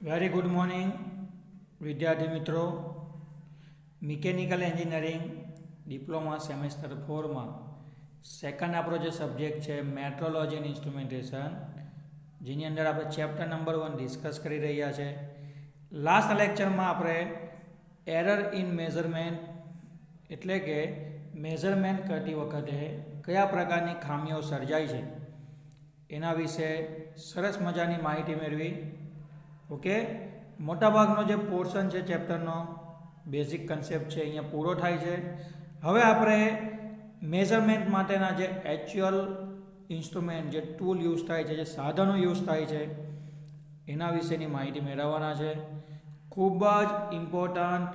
Very good morning વિદ્યાર્થી મિત્રો. Mechanical engineering diploma semester 4માં સેકન્ડ આપણો જે સબ્જેક્ટ છે મેટ્રોલોજી એન્ડ ઇન્સ્ટ્રુમેન્ટેશન, જેની અંદર આપણે ચેપ્ટર નંબર 1 ડિસ્કસ કરી રહ્યા છે. લાસ્ટ લેક્ચરમાં આપણે એરર ઇન મેઝરમેન્ટ એટલે કે મેઝરમેન્ટ કરતી વખતે કયા પ્રકારની ખામીઓ સર્જાય છે એના વિશે સરસ મજાની માહિતી મેળવી. ઓકે, મોટાભાગનો જે પોર્શન છે ચેપ્ટરનો બેઝિક કન્સેપ્ટ છે અહીંયા પૂરો થાય છે. હવે આપણે મેઝરમેન્ટ માટેના જે એક્ચ્યુઅલ ઇન્સ્ટ્રુમેન્ટ, જે ટૂલ યુઝ થાય છે, જે સાધનો યુઝ થાય છે એના વિશેની માહિતી મેળવવાના છે. ખૂબ જ ઇમ્પોર્ટન્ટ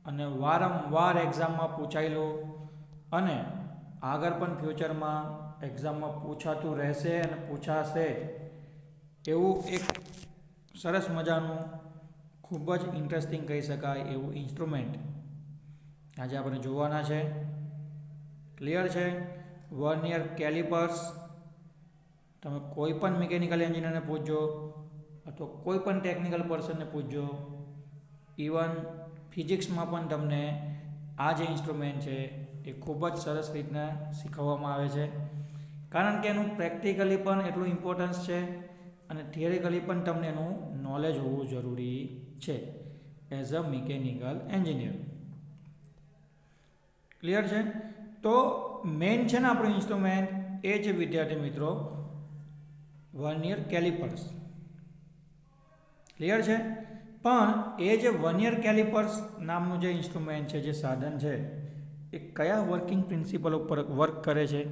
અને વારંવાર એક્ઝામમાં પૂછાયેલું અને આગળ પણ ફ્યુચરમાં એક્ઝામમાં પૂછાતું રહેશે અને પૂછાશે એવું એક સરસ મજાનું ખૂબ જ ઇન્ટરેસ્ટિંગ કહી શકાય એવું ઇન્સ્ટ્રુમેન્ટ આજે આપણે જોવાના છે. ક્લિયર છે? Vernier calipers. તમે કોઈ પણ મિકેનિકલ એન્જિનિયરને પૂછજો અથવા કોઈ પણ ટેકનિકલ પર્સનને પૂછજો, ઇવન ફિઝિક્સમાં પણ તમને આ જે ઇન્સ્ટ્રુમેન્ટ છે એ ખૂબ જ સરસ રીતના શીખવવામાં આવે છે, કારણ કે એનું પ્રેક્ટિકલી પણ એટલું ઇમ્પોર્ટન્સ છે અને થિયરિકલી પણ તમને એનું નોલેજ હોવું જરૂરી છે as a mechanical engineer. Clear છે? તો મેઇન છે ને આપણું ઇન્સ્ટ્રુમેન્ટ એ છે વિદ્યાર્થી મિત્રો વર્નિયર કેલિપર્સ. ક્લિયર છે? પણ એ જે વર્નિયર કેલિપર્સ નામનું જે ઇન્સ્ટ્રુમેન્ટ છે, જે સાધન છે, એ કયા વર્કિંગ પ્રિન્સિપલ ઉપર વર્ક કરે છે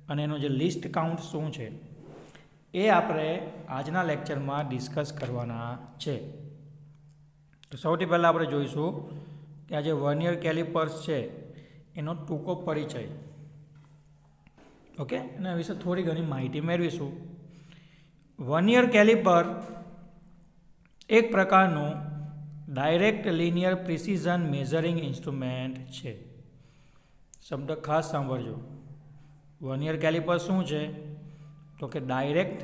અને એનું જે લિસ્ટ કાઉન્ટ શું છે એ આપણે આજના લેક્ચરમાં ડિસ્કસ કરવાના છે. તો સૌથી પહેલાં આપણે જોઈશું કે આ જે વર્નિયર કેલિપર્સ છે એનો ટૂંકો પરિચય. ઓકે, એના વિશે થોડી ઘણી માહિતી મેળવીશું. વર્નિયર કેલિપર એક પ્રકારનું direct linear precision measuring instrument છે. શબ્દ ખાસ સાંભળજો. વર્નિયર કેલિપર શું છે? તો કે direct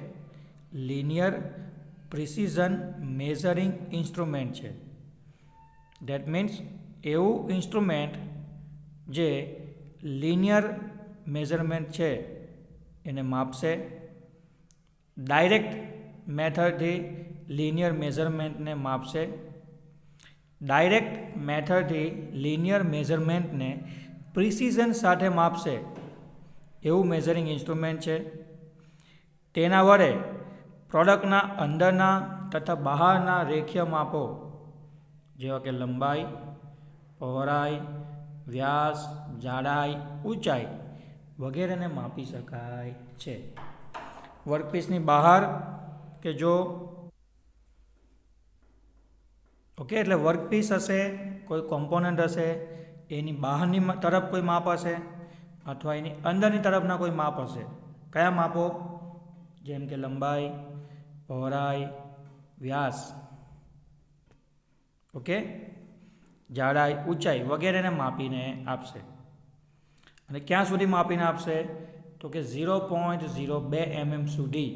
linear precision measuring instrument છે. દેટ મીન્સ એવું ઇન્સ્ટ્રુમેન્ટ જે લિનિયર મેઝરમેન્ટ છે એને માપશે, ડાયરેક્ટ મેથડથી લિનિયર મેઝરમેન્ટને માપશે, ડાયરેક્ટ મેથડથી લિનિયર મેઝરમેન્ટને પ્રિસિઝન સાથે માપશે એવું મેઝરિંગ ઇન્સ્ટ્રુમેન્ટ છે. તેના વડે પ્રોડક્ટના અંદરના તથા બહારના રેખીય માપો જેવા કે લંબાઈ, પહોળાઈ, વ્યાસ, જાડાઈ, ઊંચાઈ વગેરેને માપી શકાય છે. વર્કપીસની બહાર કે જો ઓકે એટલે વર્કપીસ હશે, કોઈ કોમ્પોનન્ટ હશે, એની બહારની તરફ કોઈ માપ હશે અથવા એની અંદરની તરફના કોઈ માપ હશે. કયા માપો? જેમ કે લંબાઈ, પહોળાઈ, વ્યાસ, ઓકે, જાડાઈ, ઊંચાઈ વગેરેને માપીને આપશે. અને ક્યાં સુધી માપીને આપશે? તો કે 0.02 mm સુધી,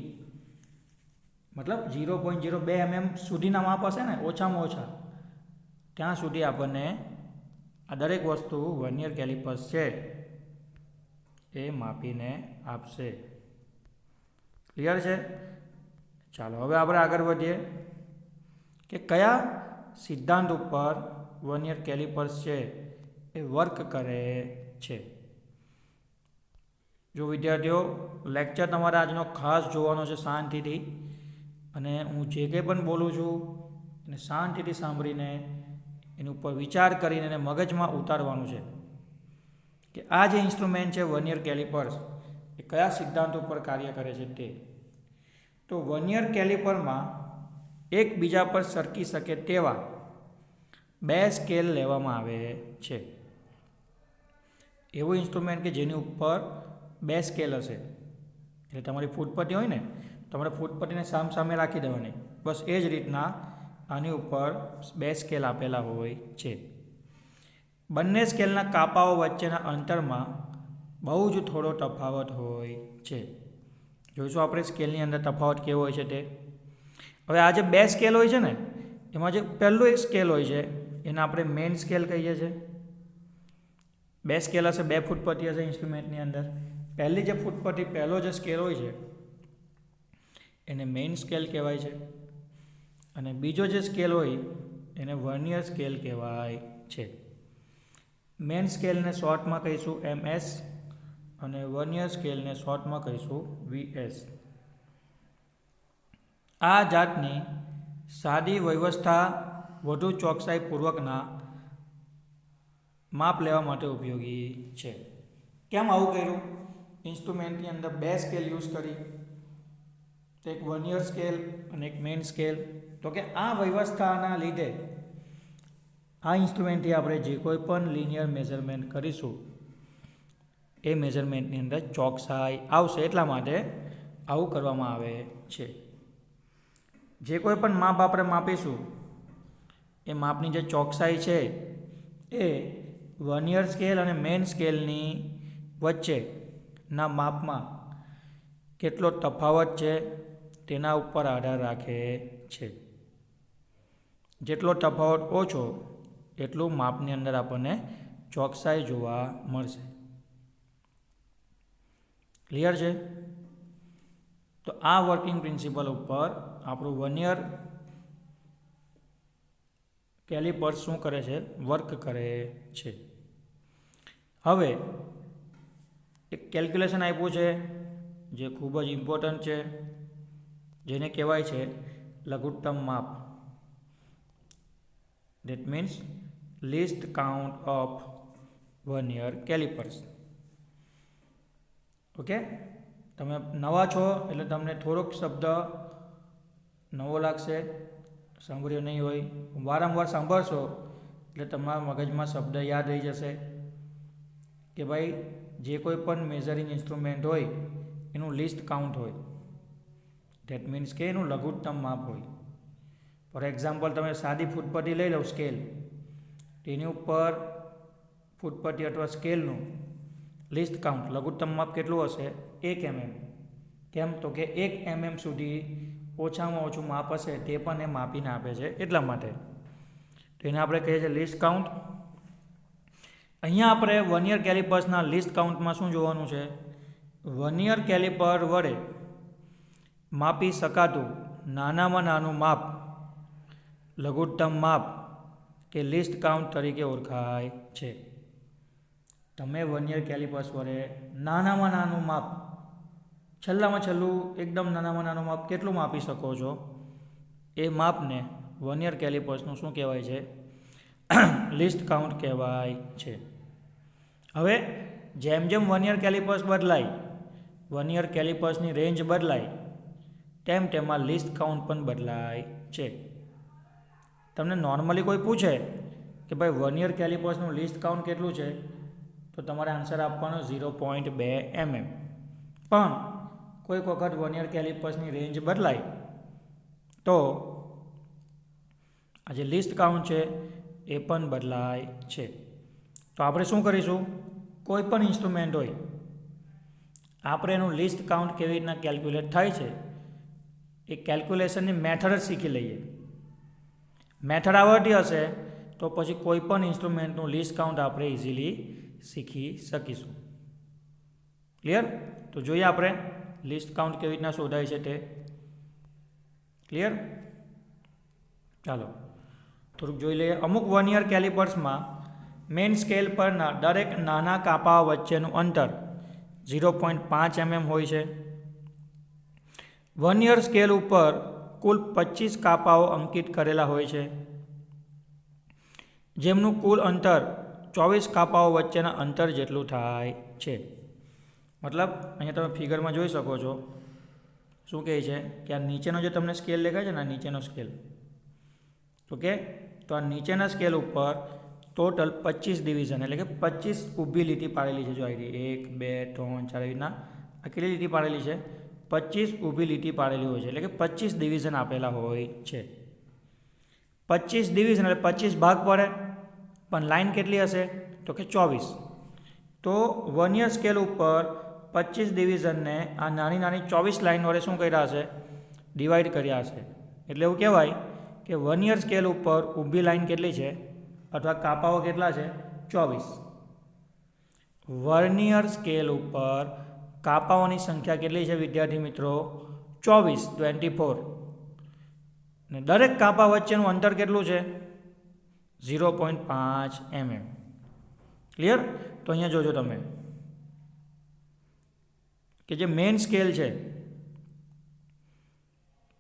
મતલબ 0.02 mm સુધીના માપ હશે ને, ઓછામાં ઓછા ત્યાં સુધી આપણને આ દરેક વસ્તુ વર્નિયર કેલિપર્સ છે એ માપીને આપશે. ક્લિયર છે? ચાલો હવે આપણે આગળ વધીએ કે કયા સિદ્ધાંત ઉપર વર્નિયર કેલિપર્સ છે એ વર્ક કરે છે. જો વિદ્યાર્થીઓ, લેક્ચર તમારે આજનો ખાસ જોવાનો છે શાંતિથી, અને હું જે કંઈ પણ બોલું છું એને શાંતિથી સાંભળીને એની ઉપર વિચાર કરીને એને મગજમાં ઉતારવાનું છે કે આ જે ઇન્સ્ટ્રુમેન્ટ છે વર્નિયર કેલિપર્સ એ કયા સિદ્ધાંત ઉપર કાર્ય કરે છે તે. તો વર્નિયર કેલિપરમાં એકબીજા પર સરકી શકે તેવા 2 સ્કેલ લેવામાં આવે છે. એવું ઇન્સ્ટ્રુમેન્ટ કે જેની ઉપર 2 સ્કેલ હશે. એટલે તમારી ફૂટપટ્ટી હોય ને, તમારે ફૂટપટ્ટીને સામે રાખી દેવાની, બસ એ જ રીતના આની ઉપર 2 સ્કેલ આપેલા હોય છે. બંને સ્કેલના કાપાઓ વચ્ચેના અંતરમાં બહુ જ થોડો તફાવત હોય છે. જોઈશું આપણે સ્કેલની અંદર તફાવત કેવો હોય છે તે. હવે આ જે બે સ્કેલ હોય છે ને એમાં જે પહેલું એક સ્કેલ હોય છે એને આપણે મેઇન સ્કેલ કહીએ છીએ. બે સ્કેલ હશે, 2 ફૂટપટ્ટી હશે ઇન્સ્ટ્રુમેન્ટની અંદર. પહેલી જે ફૂટપટ્ટી પહેલો જે સ્કેલ હોય છે એને મેઇન સ્કેલ કહેવાય છે અને બીજો જે સ્કેલ હોય એને વર્નિયર સ્કેલ કહેવાય છે. મેઇન સ્કેલને શોર્ટમાં કહીશું MS અને વર્નિયર સ્કેલને શોર્ટમાં કહીશું VS. આ જાતની સાદી વ્યવસ્થા વધુ ચોકસાઈપૂર્વકના માપ લેવા માટે ઉપયોગી છે. કેમ આવું કર્યું? ઇન્સ્ટ્રુમેન્ટની અંદર 2 સ્કેલ યુઝ કરી, એક વર્નિયર સ્કેલ અને એક મેઇન સ્કેલ. તો કે આ વ્યવસ્થાના લીધે આ ઇન્સ્ટ્રુમેન્ટથી આપણે જે કોઈ પણ લિનિયર મેઝરમેન્ટ કરીશું એ મેઝરમેન્ટની અંદર ચોકસાઈ આવશે, એટલા માટે આવું કરવામાં આવે છે. જે કોઈ પણ માપ આપણે માપીશું એ માપની જે ચોકસાઈ છે એ વર્નિયર સ્કેલ અને મેઇન સ્કેલની વચ્ચેના માપમાં કેટલો તફાવત છે તેના ઉપર આધાર રાખે છે. જેટલો તફાવત ઓછો એટલું માપની અંદર આપણને ચોકસાઈ જોવા મળશે. ક્લિયર છે? તો આ વર્કિંગ પ્રિન્સિપલ ઉપર આપણું વર્નિયર કેલિપર્સ શું કરે છે? વર્ક કરે છે. હવે એક કેલ્ક્યુલેશન આપ્યું છે જે ખૂબ જ ઇમ્પોર્ટન્ટ છે, જેને કહેવાય છે લઘુત્તમ માપ. That means least count of vernier calipers. Okay, તમે નવા છો એટલે તમને થોડોક શબ્દ નવો લાગશે, સાંભળ્યો નહીં હોય. વારંવાર સાંભળશો એટલે તમારા મગજમાં શબ્દ યાદ રહી જશે કે ભાઈ જે કોઈ પણ મેઝરિંગ ઇન્સ્ટ્રુમેન્ટ હોય એનું લિસ્ટ કાઉન્ટ હોય. ધેટ મીન્સ કે એનું લઘુત્તમ માપ હોય. ફોર એક્ઝામ્પલ, તમે સાદી ફૂટપટ્ટી લઈ લો સ્કેલ, તેની ઉપર ફૂટપટ્ટી અથવા સ્કેલનું લિસ્ટ કાઉન્ટ લઘુત્તમ માપ કેટલું હશે? 1 mm. કેમ? તો કે 1 mm સુધી ઓછામાં ઓછું માપ હશે તે પણ એ માપીને આપે છે, એટલા માટે. તો એને આપણે કહીએ છીએ લિસ્ટ કાઉન્ટ. અહીંયા આપણે વર્નિયર કેલિપર્સના લિસ્ટ કાઉન્ટમાં શું જોવાનું છે? વર્નિયર કેલિપર વડે માપી શકાતું નાનામાં નાનું માપ લઘુત્તમ માપ કે લિસ્ટ કાઉન્ટ તરીકે ઓળખાય છે. તમે વર્નિયર કેલિપર્સ વડે નાનામાં નાનું માપ, છેલ્લામાં છેલ્લું એકદમ નાનામાં નાનું માપ કેટલું માપી શકો છો? એ માપને વર્નિયર કેલિપર્સનું શું કહેવાય છે? લિસ્ટ કાઉન્ટ કહેવાય છે. હવે જેમ જેમ વર્નિયર કેલિપર્સ બદલાય, વર્નિયર કેલિપર્સની રેન્જ બદલાય, તેમ તેમાં લિસ્ટ કાઉન્ટ પણ બદલાય છે. તમને નોર્મલી કોઈ પૂછે કે ભાઈ વર્નિયર કેલિપર્સનું લિસ્ટ કાઉન્ટ કેટલું છે, તો તમારે આન્સર આપવાનો 0.2 mm. પણ કોઈક વખત વર્નિયર કેલિપર્સની રેન્જ બદલાય તો આ જે લિસ્ટ કાઉન્ટ છે એ પણ બદલાય છે. તો આપણે શું કરીશું? કોઈ પણ ઇન્સ્ટ્રુમેન્ટ હોય, આપણે એનું લિસ્ટ કાઉન્ટ કેવી રીતના કેલ્ક્યુલેટ થાય છે એ કેલ્ક્યુલેશનની મેથડ જ શીખી લઈએ. મેથડ આવડતી હશે તો પછી કોઈ પણ ઇન્સ્ટ્રુમેન્ટનું લિસ્ટ કાઉન્ટ આપણે ઇઝીલી શીખી શકીશું. ક્લિયર? તો જોઈએ આપણે લિસ્ટ કાઉન્ટ કેવી રીતના શોધાય છે તે. ક્લિયર? ચાલો થોડુંક જોઈ લઈએ. અમુક વર્નિયર કેલિપર્સમાં મેઇન સ્કેલ પરના દરેક નાના કાપાઓ વચ્ચેનું અંતર 0.5 mm હોય છે. વર્નિયર સ્કેલ ઉપર કુલ 25 કાપાઓ અંકિત કરેલા હોય છે, જેમનું કુલ અંતર 24 કાપાઓ વચ્ચેના અંતર જેટલું થાય છે. મતલબ અહીંયા તમે ફિગરમાં જોઈ શકો છો શું કહે છે કે આ નીચેનો જે તમને સ્કેલ દેખાય છે ને, આ નીચેનો સ્કેલ, ઓકે, તો આ નીચેના સ્કેલ ઉપર ટોટલ 25 ડિવિઝન એટલે કે 25 ઊભી લીટી પાડેલી છે. જો આવી 1 2 3 4 એવી આ કેટલી લીટી પાડેલી છે? 25 ઊભી લીટી પાડેલી હોય છે, એટલે કે 25 ડિવિઝન આપેલા હોય છે. 25 ડિવિઝન એટલે 25 ભાગ પડે, પણ લાઇન કેટલી હશે? તો કે 24. તો વર્નિયર સ્કેલ ઉપર 25 ડિવિઝનને આ નાની નાની 24 લાઇન વડે શું કર્યા હશે? ડિવાઈડ કર્યા હશે. એટલે એવું કહેવાય કે વર્નિયર સ્કેલ ઉપર ઊભી લાઈન કેટલી છે અથવા કાપાઓ કેટલા છે 24. વર્નિયર સ્કેલ ઉપર કાપાઓની સંખ્યા કેટલી છે વિદ્યાર્થી મિત્રો 24. ને દરેક કાપા વચ્ચેનું અંતર કેટલું છે 0.5 mm. ક્લિયર? તો અહીંયા જોજો તમે કે જે મેઇન સ્કેલ છે,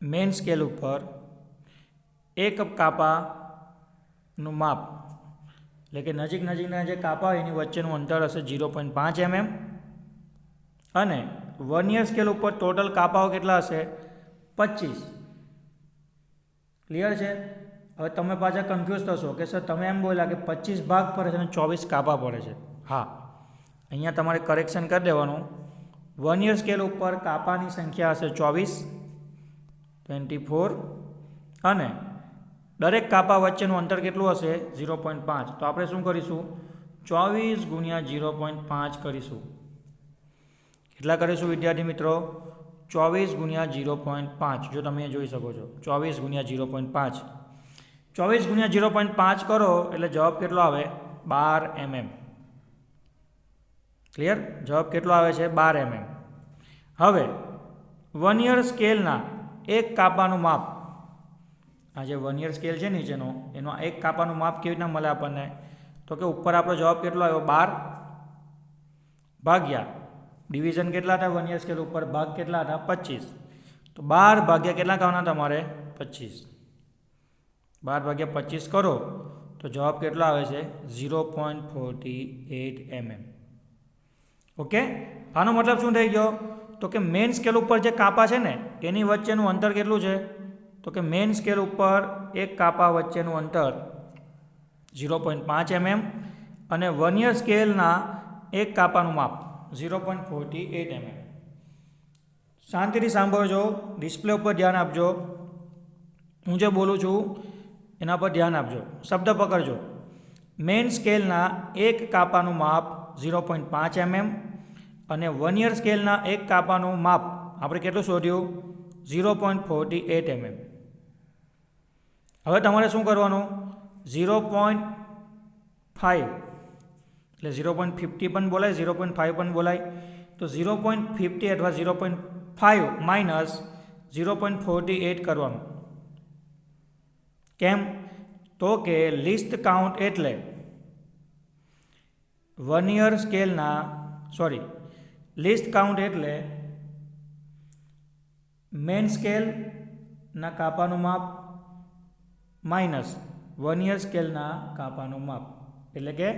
મેઇન સ્કેલ ઉપર એક કાપાનું માપ એટલે કે નજીકના જે કાપા હોય એની વચ્ચેનું અંતર હશે 0.5 mm અને વર્નિયર સ્કેલ ઉપર ટોટલ કાપાઓ કેટલા હશે 25. ક્લિયર છે? હવે તમે પાછા કન્ફ્યુઝ થશો કે સર તમે એમ બોલ્યા કે 25 ભાગ પડે છે અને 24 કાપા પડે છે. હા, અહીંયા તમારે કરેક્શન કરી દેવાનું. વર્નિયર સ્કેલ ઉપર કાપાની સંખ્યા હશે 24 અને દરેક કાપા વચ્ચેનું અંતર કેટલું હશે 0.5. તો આપણે શું કરીશું 24 ગુણ્યા 0.5 કરીશું. કેટલા કરીશું વિદ્યાર્થી મિત્રો 24 ગુણ્યા 0.5. જો તમે જોઈ શકો છો 24 ગુણ્યા 0.5. 24 ગુણ્યા 0.5 કરો એટલે જવાબ કેટલો આવે 12 mm. ક્લિયર? જવાબ કેટલો આવે છે 12 mm. હવે વર્નિયર સ્કેલના એક કાપાનું માપ, આ જે વર્નિયર સ્કેલ છે નીચેનો એનો એક કાપાનું માપ કેવી રીતના મળે આપણને? તો કે ઉપર આપણો જવાબ કેટલો આવ્યો 12 ભાગ્યા ડિવિઝન કેટલા હતા વર્નિયર સ્કેલ ઉપર ભાગ કેટલા હતા 25. તો 12 ભાગ્યા કેટલા કરવાના તમારે 25. 12 ભાગ્યા 25 કરો તો જવાબ કેટલો આવે છે 0.48 mm. ઓકે, આનો મતલબ શું થઈ ગયો? તો કે મેઇન સ્કેલ ઉપર જે કાપા છે ને એની વચ્ચેનું અંતર કેટલું છે? તો કે મેઇન સ્કેલ ઉપર એક કાપા વચ્ચેનું અંતર 0.5 mm અને વર્નિયર સ્કેલના એક કાપાનું માપ 0.48 mm. શાંતિથી સાંભળજો, ડિસ્પ્લે ઉપર ધ્યાન આપજો, હું જે બોલું છું એના પર ધ્યાન આપજો, શબ્દ પકડજો. મેઇન સ્કેલના એક કાપાનું માપ 0.5 mm અને વર્નિયર સ્કેલના એક કાપાનું માપ આપણે કેટલું શોધ્યું 0.48 mm. હવે તમારે શું કરવાનું 0.5 એટલે 0.50 પણ બોલાય 0.5 પણ બોલાય. તો 0.50 અથવા 0.5 માઇનસ 0.48 કરવાનું. કેમ? તો કે લિસ્ટ કાઉન્ટ એટલે વર્નિયર સ્કેલના લિસ્ટ કાઉન્ટ એટલે મેઇન સ્કેલના કાપાનું માપ માઇનસ વર્નિયર સ્કેલના કાપાનું માપ. એટલે કે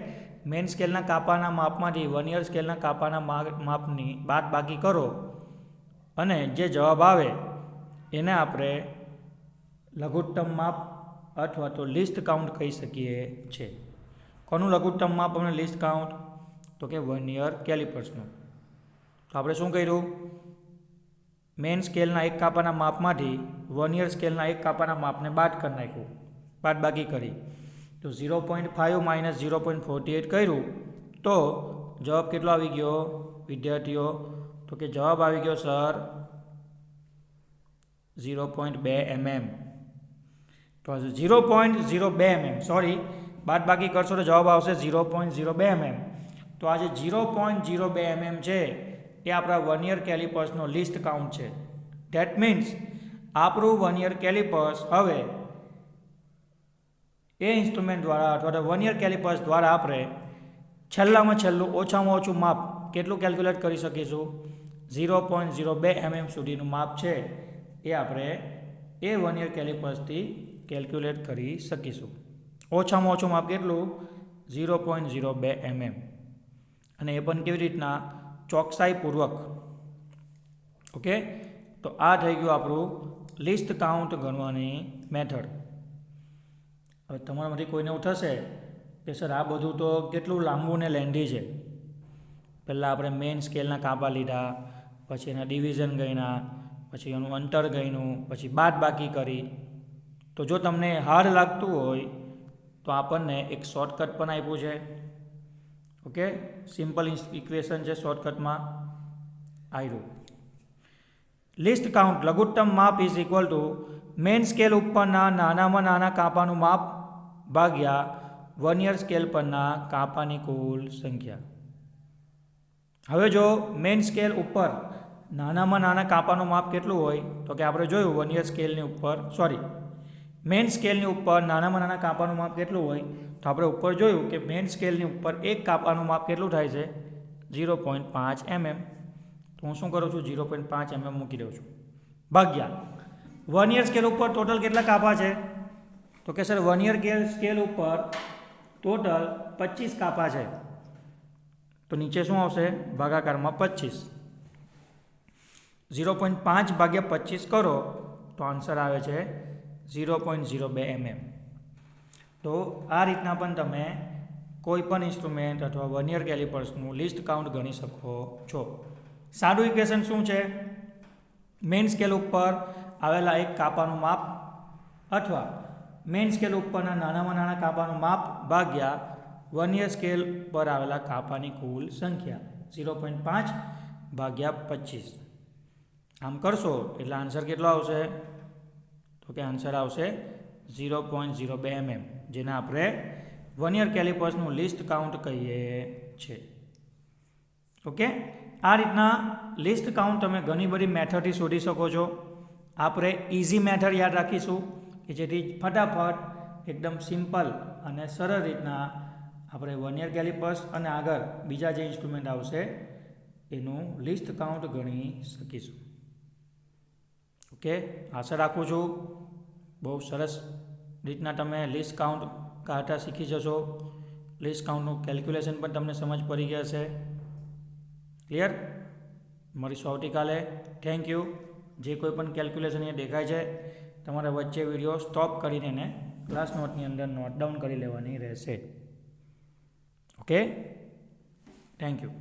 મેઇન સ્કેલના કાપાના માપમાંથી વર્નિયર સ્કેલના કાપાના માપની બાદ બાકી કરો અને જે જવાબ આવે એને આપણે લઘુત્તમ માપ અથવા તો લિસ્ટ કાઉન્ટ કહી શકીએ છીએ. કોનું લઘુત્તમ માપ અને લિસ્ટ કાઉન્ટ? તો કે વર્નિયર કેલિપર્સનું. તો આપણે શું કર્યું? મેઇન સ્કેલના એક કાપાના માપમાંથી વર્નિયર સ્કેલના એક કાપાના માપને બાદ કરી નાખ્યું, બાદ બાકી કરી. તો 0.5 માઇનસ 0.48 કર્યું તો જવાબ કેટલો આવી ગયો વિદ્યાર્થીઓ? તો કે જવાબ આવી ગયો સર 0.2 mm. તો 0.02 mm, સોરી, બાદ બાકી કરશો તો જવાબ આવશે 0.02 mm. તો આ જે 0.02 mm છે એ આપણા વર્નિયર કેલિપર્સનો લિસ્ટ કાઉન્ટ છે. ધેટ મીન્સ આપણું વર્નિયર કેલિપર્સ હવે એ ઇન્સ્ટ્રુમેન્ટ દ્વારા અથવા તો વર્નિયર કેલિપર્સ દ્વારા આપણે છેલ્લામાં છેલ્લું ઓછામાં ઓછું માપ કેટલું કેલ્ક્યુલેટ કરી શકીશું? 0.02 mm સુધીનું માપ છે એ આપણે એ વર્નિયર કેલિપર્સથી કેલ્ક્યુલેટ કરી શકીશું. ઓછામાં ઓછું માપ કેટલું? 0.02 mm. અને એ પણ કેવી રીતના? ચોકસાઈપૂર્વક. ઓકે, તો આ થઈ ગયું આપણું લિસ્ટ કાઉન્ટ ગણવાની મેથડ. હવે તમારામાંથી કોઈને એવું થશે કે સર આ બધું તો કેટલું લાંબુ ને લેન્ધી છે. પહેલાં આપણે મેઇન સ્કેલના કાપા લીધા, પછી એના ડિવિઝન ગણ્યા, પછી એનું અંતર ગણ્યું, પછી બાદ બાકી કરી. તો જો તમને હાર્ડ લાગતું હોય તો આપણને એક શોર્ટકટ પણ આપ્યું છે. ઓકે, સિમ્પલ ઇક્વેશન છે શોર્ટકટમાં આવ્યું. લિસ્ટ કાઉન્ટ લઘુત્તમ માપ is equal to main scale ઉપરના નાનામાં નાના કાપાનું માપ ભાગ્યા વર્નિયર સ્કેલ પરના કાપાની કુલ સંખ્યા. હવે જો મેઇન સ્કેલ ઉપર નાનામાં નાના કાપાનું માપ કેટલું હોય તો કે આપણે જોયું વર્નિયર સ્કેલની ઉપર મેઇન સ્કેલની ઉપર નાનામાં નાના કાપાનું માપ કેટલું હોય તો આપણે ઉપર જોયું કે મેઇન સ્કેલની ઉપર એક કાપાનું માપ કેટલું થાય છે 0.5 mm. તો હું શું કરું છું 0.5 mm મૂકી દઉં છું ભાગ્યા વર્નિયર સ્કેલ ઉપર ટોટલ કેટલા કાપા છે તો કે સર વર્નિયર સ્કેલ ઉપર ટોટલ 25 કાપા છે. તો નીચે શું આવશે ભાગાકારમાં 25. 0.5 ભાગ્યા 25 કરો તો આન્સર આવે છે 0.02 mm. તો આ રીતના પણ તમે કોઈ પણ ઇન્સ્ટ્રુમેન્ટ અથવા વર્નિયર કેલિપર્સનું લિસ્ટ કાઉન્ટ ગણી શકો છો. સાદું ઇક્વેશન શું છે? મેઇન સ્કેલ ઉપર આવેલા એક કાપાનું માપ અથવા મેઇન સ્કેલ ઉપરના નાનામાં નાના કાપાનું માપ ભાગ્યા વર્નિયર સ્કેલ પર આવેલા કાપાની કુલ સંખ્યા 0.5 ભાગ્યા 25. આમ કરશો એટલે આન્સર કેટલો આવશે તો કે આન્સર આવશે 0.02 mm, જેને આપણે વર્નિયર કેલિપર્સનું લિસ્ટ કાઉન્ટ કહીએ છીએ. ઓકે, આ રીતના લિસ્ટ કાઉન્ટ તમે ઘણી બધી મેથડથી શોધી શકો છો. આપણે ઇઝી મેથડ યાદ રાખીશું કે જેથી ફટાફટ એકદમ સિમ્પલ અને સરળ રીતના આપણે વર્નિયર કેલિપર્સ અને આગળ બીજા જે ઇન્સ્ટ્રુમેન્ટ આવશે એનું લિસ્ટ કાઉન્ટ ગણી શકીશું. ઓકે, આશા રાખું છું બહુ સરસ રીતના તમે લિસ્ટ કાઉન્ટ કાઢતા શીખી જશો. લિસ્ટ કાઉન્ટનું કેલ્ક્યુલેશન પણ તમને સમજ પડી ગયા છે. ક્લિયર? મળીશું આવતીકાલે. Thank you. જે કોઈ પણ કેલ્ક્યુલેશન અહીંયા દેખાય છે તમારે વચ્ચે વિડીયો સ્ટોપ કરીને એને ક્લાસ નોટની અંદર નોટ ડાઉન કરી લેવાની રહેશે. Okay, thank you.